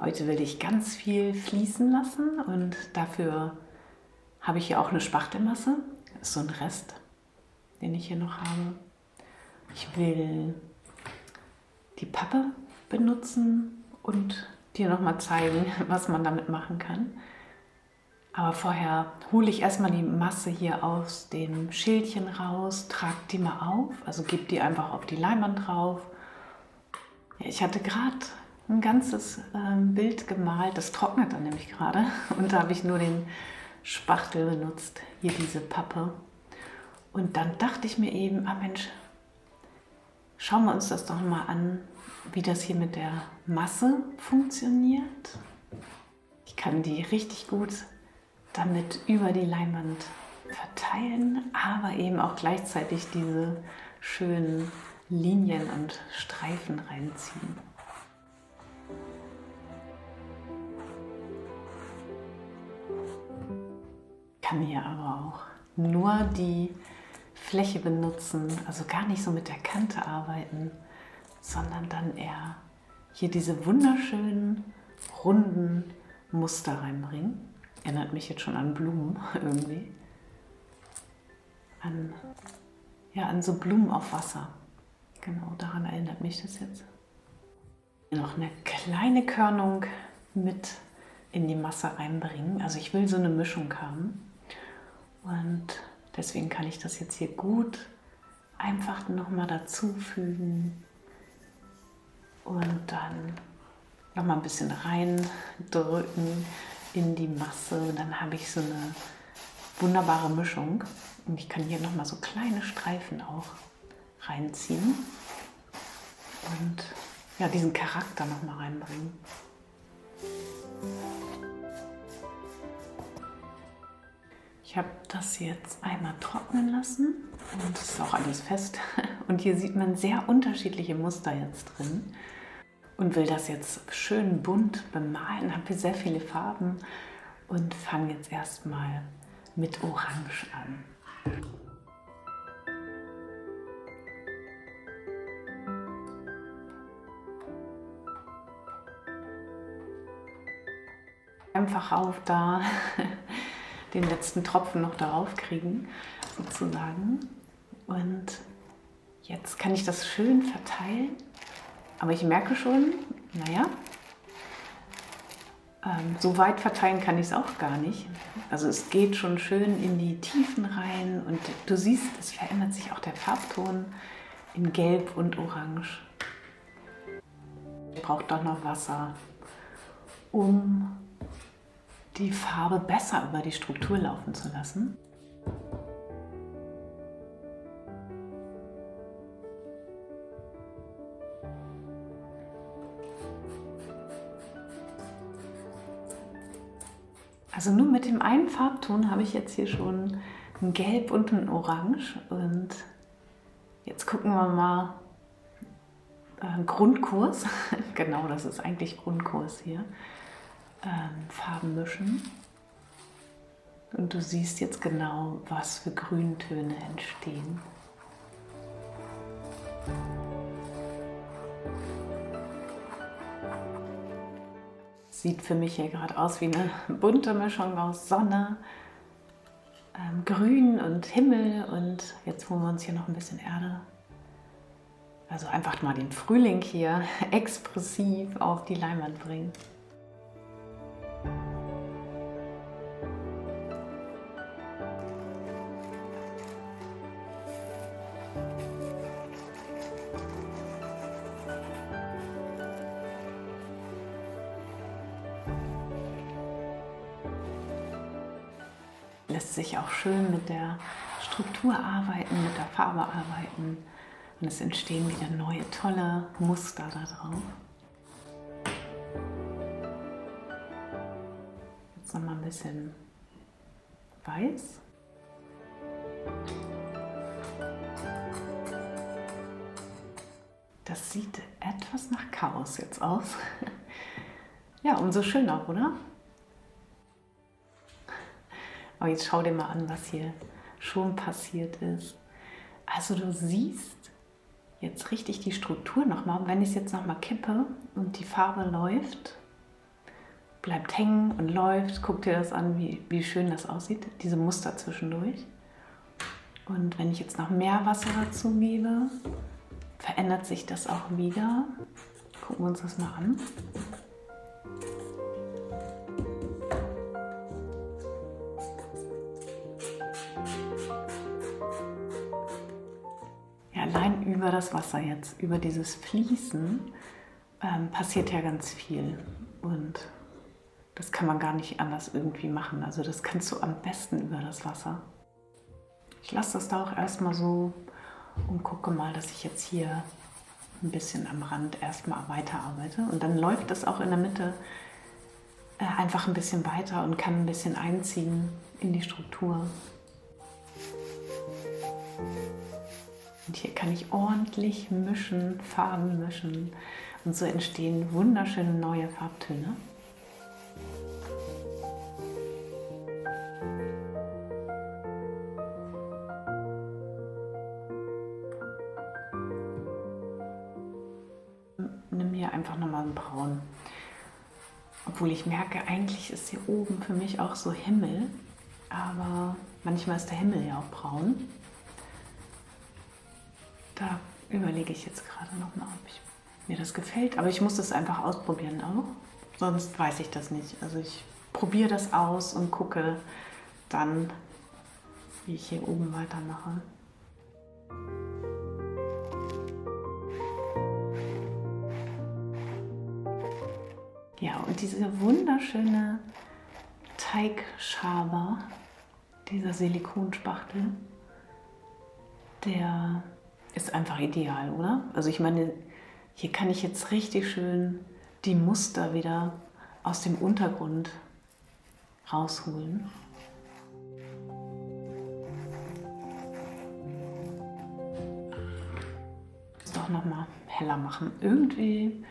Heute will ich ganz viel fließen lassen und dafür habe ich hier auch eine Spachtelmasse. Das ist so ein Rest, den ich hier noch habe. Ich will die Pappe benutzen und dir nochmal zeigen, was man damit machen kann. Aber vorher hole ich erstmal die Masse hier aus dem Schildchen raus, trage die mal auf, also gebe die einfach auf die Leinwand drauf. Ja, ich hatte gerade ein ganzes Bild gemalt, das trocknet dann nämlich gerade und da habe ich nur den Spachtel benutzt, hier diese Pappe. Und dann dachte ich mir eben, Mensch, schauen wir uns das doch mal an, wie das hier mit der Masse funktioniert. Ich kann die richtig gut damit über die Leinwand verteilen, aber eben auch gleichzeitig diese schönen Linien und Streifen reinziehen. Ich kann hier aber auch nur die Fläche benutzen, also gar nicht so mit der Kante arbeiten, sondern dann eher hier diese wunderschönen, runden Muster reinbringen. Erinnert mich jetzt schon an Blumen irgendwie. An so Blumen auf Wasser. Genau, daran erinnert mich das jetzt. Noch eine kleine Körnung mit in die Masse reinbringen. Also ich will so eine Mischung haben. Und deswegen kann ich das jetzt hier gut einfach nochmal dazufügen. Und dann nochmal ein bisschen reindrücken in die Masse. Und dann habe ich so eine wunderbare Mischung. Und ich kann hier nochmal so kleine Streifen auch reinziehen. Und ja, diesen Charakter nochmal reinbringen. Ich habe das jetzt einmal trocknen lassen und es ist auch alles fest. Und hier sieht man sehr unterschiedliche Muster jetzt drin. Und will das jetzt schön bunt bemalen, habe hier sehr viele Farben und fange jetzt erstmal mit Orange an. Einfach auf da den letzten Tropfen noch darauf kriegen, sozusagen. Und jetzt kann ich das schön verteilen. Aber ich merke schon, naja, so weit verteilen kann ich es auch gar nicht. Also es geht schon schön in die Tiefen rein und du siehst, es verändert sich auch der Farbton in Gelb und Orange. Ich brauche doch noch Wasser, um die Farbe besser über die Struktur laufen zu lassen. Also nur mit dem einen Farbton habe ich jetzt hier schon ein Gelb und ein Orange. Und jetzt gucken wir mal Grundkurs. Genau, das ist eigentlich Grundkurs hier. Farben mischen. Und du siehst jetzt genau, was für Grüntöne entstehen. Sieht für mich hier gerade aus wie eine bunte Mischung aus Sonne, Grün und Himmel und jetzt holen wir uns hier noch ein bisschen Erde. Also einfach mal den Frühling hier expressiv auf die Leinwand bringen. Lässt sich auch schön mit der Struktur arbeiten, mit der Farbe arbeiten und es entstehen wieder neue, tolle Muster da drauf. Jetzt noch mal ein bisschen weiß. Das sieht etwas nach Chaos jetzt aus. Ja, umso schöner, oder? Aber jetzt schau dir mal an, was hier schon passiert ist. Also du siehst jetzt richtig die Struktur nochmal. Und wenn ich es jetzt nochmal kippe und die Farbe läuft, bleibt hängen und läuft. Guck dir das an, wie schön das aussieht, diese Muster zwischendurch. Und wenn ich jetzt noch mehr Wasser dazu gebe, verändert sich das auch wieder. Gucken wir uns das mal an. Ja, allein über das Wasser jetzt, über dieses Fließen, passiert ja ganz viel. Und das kann man gar nicht anders irgendwie machen. Also das kannst du am besten über das Wasser. Ich lasse das da auch erstmal so und gucke mal, dass ich jetzt hier ein bisschen am Rand erstmal weiterarbeite. Und dann läuft das auch in der Mitte einfach ein bisschen weiter und kann ein bisschen einziehen in die Struktur. Und hier kann ich ordentlich mischen, Farben mischen. Und so entstehen wunderschöne neue Farbtöne. Nimm hier einfach nochmal ein Braun. Obwohl ich merke, eigentlich ist hier oben für mich auch so Himmel. Aber manchmal ist der Himmel ja auch braun. Da überlege ich jetzt gerade nochmal, ob mir das gefällt. Aber ich muss das einfach ausprobieren auch. Sonst weiß ich das nicht. Also ich probiere das aus und gucke dann, wie ich hier oben weitermache. Ja, und diese wunderschöne Teigschaber, dieser Silikonspachtel, der ist einfach ideal, oder? Also ich meine, hier kann ich jetzt richtig schön die Muster wieder aus dem Untergrund rausholen. Das doch noch mal heller machen. Irgendwie,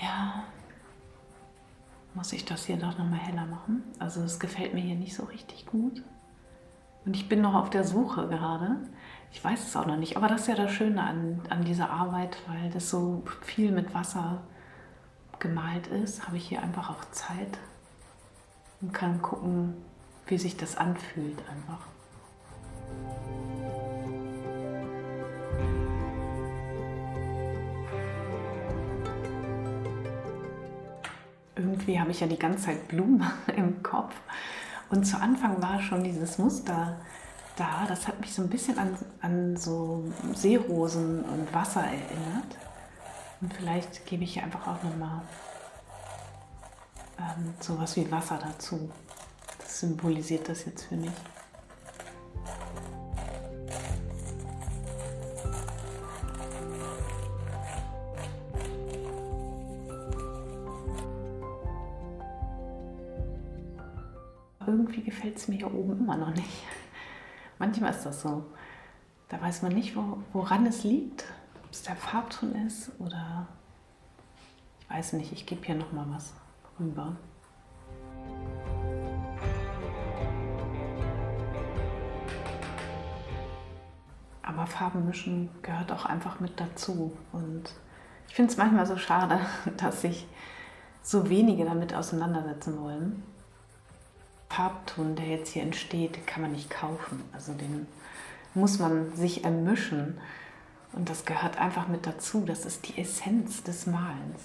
ja, muss ich das hier doch noch mal heller machen. Also es gefällt mir hier nicht so richtig gut. Und ich bin noch auf der Suche gerade. Ich weiß es auch noch nicht, aber das ist ja das Schöne an dieser Arbeit, weil das so viel mit Wasser gemalt ist, habe ich hier einfach auch Zeit und kann gucken, wie sich das anfühlt einfach. Irgendwie habe ich ja die ganze Zeit Blumen im Kopf und zu Anfang war schon dieses Muster da, das hat mich so ein bisschen an so Seerosen und Wasser erinnert. Und vielleicht gebe ich hier einfach auch nochmal sowas wie Wasser dazu. Das symbolisiert das jetzt für mich. Irgendwie gefällt es mir hier oben immer noch nicht. Manchmal ist das so. Da weiß man nicht, woran es liegt. Ob es der Farbton ist oder ich weiß nicht. Ich gebe hier noch mal was rüber. Aber Farben mischen gehört auch einfach mit dazu. Und ich finde es manchmal so schade, dass sich so wenige damit auseinandersetzen wollen. Farbton, der jetzt hier entsteht, kann man nicht kaufen. Also den muss man sich ermischen. Und das gehört einfach mit dazu. Das ist die Essenz des Malens.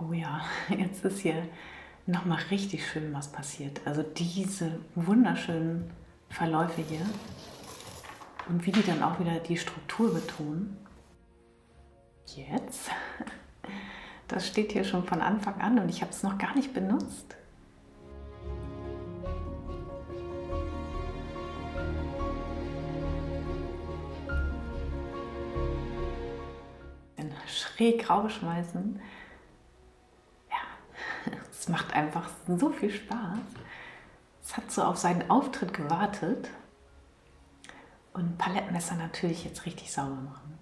Oh ja, jetzt ist hier nochmal richtig schön was passiert. Also diese wunderschönen Verläufe hier und wie die dann auch wieder die Struktur betonen. Jetzt, das steht hier schon von Anfang an und ich habe es noch gar nicht benutzt. Schräg rausschmeißen. Es macht einfach so viel Spaß. Es hat so auf seinen Auftritt gewartet. Und Palettenmesser natürlich jetzt richtig sauber machen.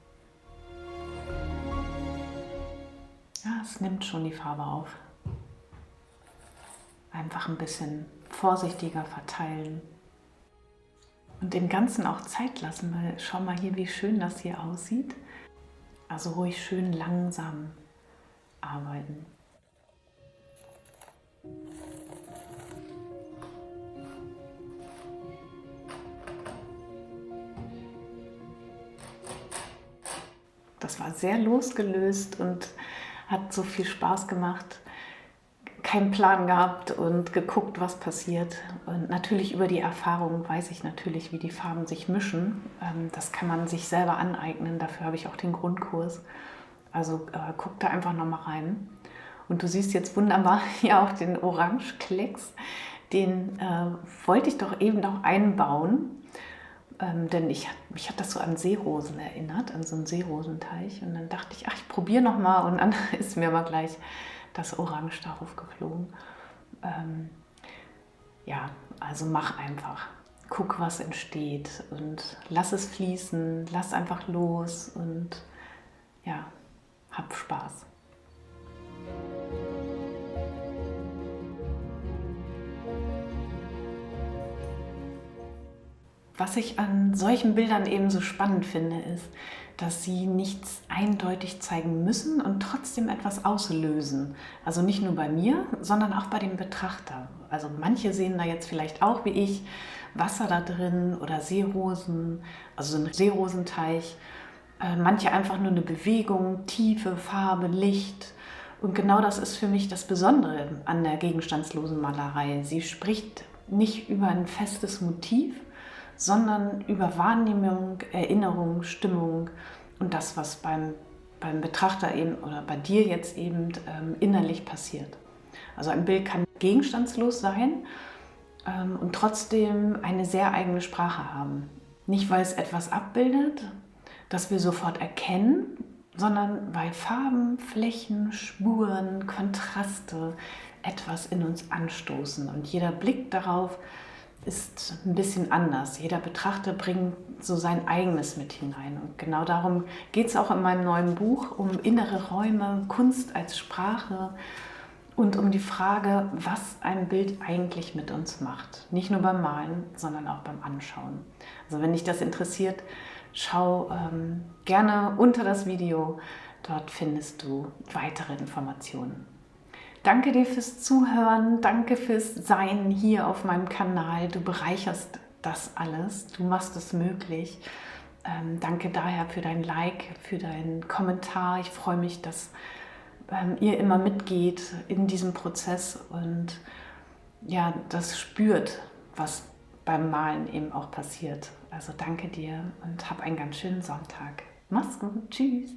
Ja, es nimmt schon die Farbe auf. Einfach ein bisschen vorsichtiger verteilen. Und dem Ganzen auch Zeit lassen, weil schau mal hier, wie schön das hier aussieht. Also ruhig schön langsam arbeiten. Das war sehr losgelöst und hat so viel Spaß gemacht. Keinen Plan gehabt und geguckt, was passiert. Und natürlich über die Erfahrung weiß ich natürlich, wie die Farben sich mischen. Das kann man sich selber aneignen. Dafür habe ich auch den Grundkurs. Also guck da einfach nochmal rein. Und du siehst jetzt wunderbar hier auch den Orangeklecks. Den wollte ich doch eben noch einbauen. Denn mich hat das so an Seerosen erinnert, an so einen Seerosenteich. Und dann dachte ich, ach, ich probiere nochmal. Und dann ist mir aber gleich das Orange darauf geflogen. Ja, also mach einfach. Guck, was entsteht und lass es fließen, lass einfach los und ja, hab Spaß. Was ich an solchen Bildern eben so spannend finde, ist, dass sie nichts eindeutig zeigen müssen und trotzdem etwas auslösen. Also nicht nur bei mir, sondern auch bei dem Betrachter. Also manche sehen da jetzt vielleicht auch wie ich Wasser da drin oder Seerosen, also so ein Seerosenteich. Manche einfach nur eine Bewegung, Tiefe, Farbe, Licht. Und genau das ist für mich das Besondere an der gegenstandslosen Malerei. Sie spricht nicht über ein festes Motiv, sondern über Wahrnehmung, Erinnerung, Stimmung und das, was beim Betrachter eben oder bei dir jetzt eben innerlich passiert. Also ein Bild kann gegenstandslos sein und trotzdem eine sehr eigene Sprache haben. Nicht, weil es etwas abbildet, das wir sofort erkennen, sondern weil Farben, Flächen, Spuren, Kontraste etwas in uns anstoßen. Und jeder Blick darauf ist ein bisschen anders. Jeder Betrachter bringt so sein eigenes mit hinein. Und genau darum geht es auch in meinem neuen Buch, um innere Räume, Kunst als Sprache und um die Frage, was ein Bild eigentlich mit uns macht. Nicht nur beim Malen, sondern auch beim Anschauen. Also wenn dich das interessiert, schau gerne unter das Video. Dort findest du weitere Informationen. Danke dir fürs Zuhören, danke fürs Sein hier auf meinem Kanal. Du bereicherst das alles, du machst es möglich. Danke daher für dein Like, für deinen Kommentar. Ich freue mich, dass ihr immer mitgeht in diesem Prozess und ja, das spürt, was beim Malen eben auch passiert. Also danke dir und hab einen ganz schönen Sonntag. Mach's gut, tschüss.